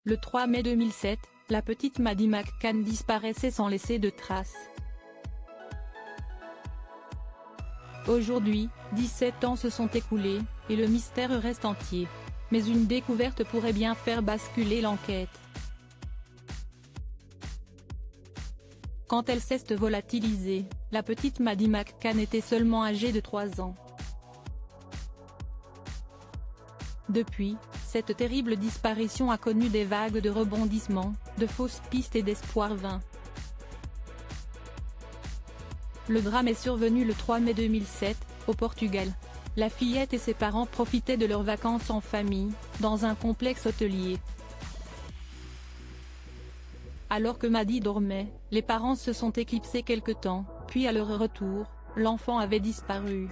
Le 3 mai 2007, la petite Maddie McCann disparaissait sans laisser de traces. Aujourd'hui, 17 ans se sont écoulés, et le mystère reste entier. Mais une découverte pourrait bien faire basculer l'enquête. Quand elle s'est volatilisée, la petite Maddie McCann était seulement âgée de 3 ans. Depuis, cette terrible disparition a connu des vagues de rebondissements, de fausses pistes et d'espoirs vains. Le drame est survenu le 3 mai 2007, au Portugal. La fillette et ses parents profitaient de leurs vacances en famille, dans un complexe hôtelier. Alors que Maddie dormait, les parents se sont éclipsés quelque temps, puis à leur retour, l'enfant avait disparu.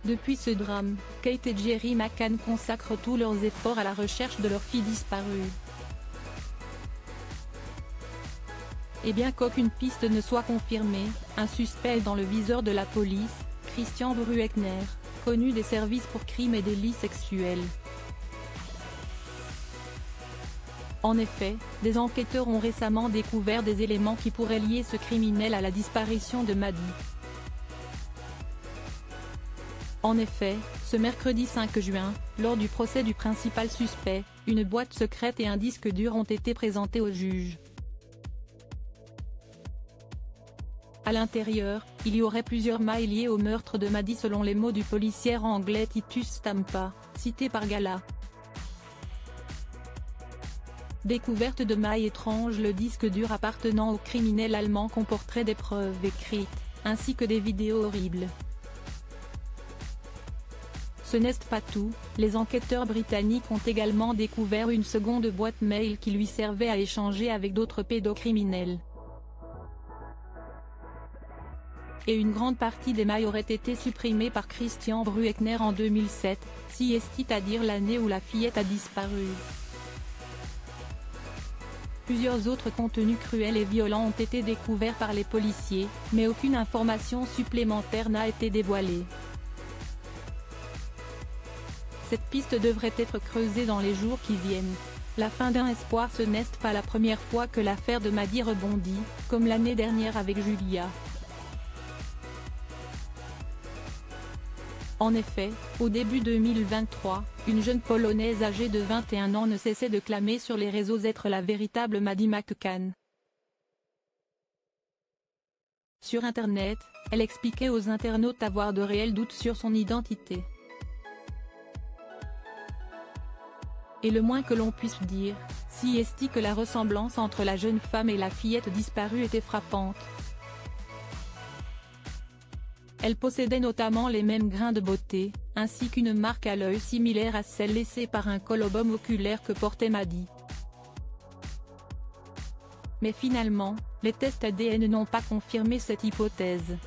Depuis ce drame, Kate et Jerry McCann consacrent tous leurs efforts à la recherche de leur fille disparue. Et bien qu'aucune piste ne soit confirmée, un suspect est dans le viseur de la police, Christian Brueckner, connu des services pour crimes et délits sexuels. En effet, des enquêteurs ont récemment découvert des éléments qui pourraient lier ce criminel à la disparition de Maddie. En effet, ce mercredi 5 juin, lors du procès du principal suspect, une boîte secrète et un disque dur ont été présentés au juge. À l'intérieur, il y aurait plusieurs mailles liées au meurtre de Maddie selon les mots du policier anglais Titus Stampa, cité par Gala. Découverte de mailles étranges. Le disque dur appartenant au criminel allemand comporterait des preuves écrites, ainsi que des vidéos horribles. Ce n'est pas tout, les enquêteurs britanniques ont également découvert une seconde boîte mail qui lui servait à échanger avec d'autres pédocriminels. Et une grande partie des mailles aurait été supprimée par Christian Brueckner en 2007, c'est-à-dire l'année où la fillette a disparu. Plusieurs autres contenus cruels et violents ont été découverts par les policiers, mais aucune information supplémentaire n'a été dévoilée. Cette piste devrait être creusée dans les jours qui viennent. La fin d'un espoir. Ce n'est pas la première fois que l'affaire de Maddie rebondit, comme l'année dernière avec Julia. En effet, au début 2023, une jeune Polonaise âgée de 21 ans ne cessait de clamer sur les réseaux être la véritable Maddie McCann. Sur Internet, elle expliquait aux internautes avoir de réels doutes sur son identité. Et le moins que l'on puisse dire, c'est que la ressemblance entre la jeune femme et la fillette disparue était frappante. Elle possédait notamment les mêmes grains de beauté, ainsi qu'une marque à l'œil similaire à celle laissée par un colobum oculaire que portait Maddie. Mais finalement, les tests ADN n'ont pas confirmé cette hypothèse.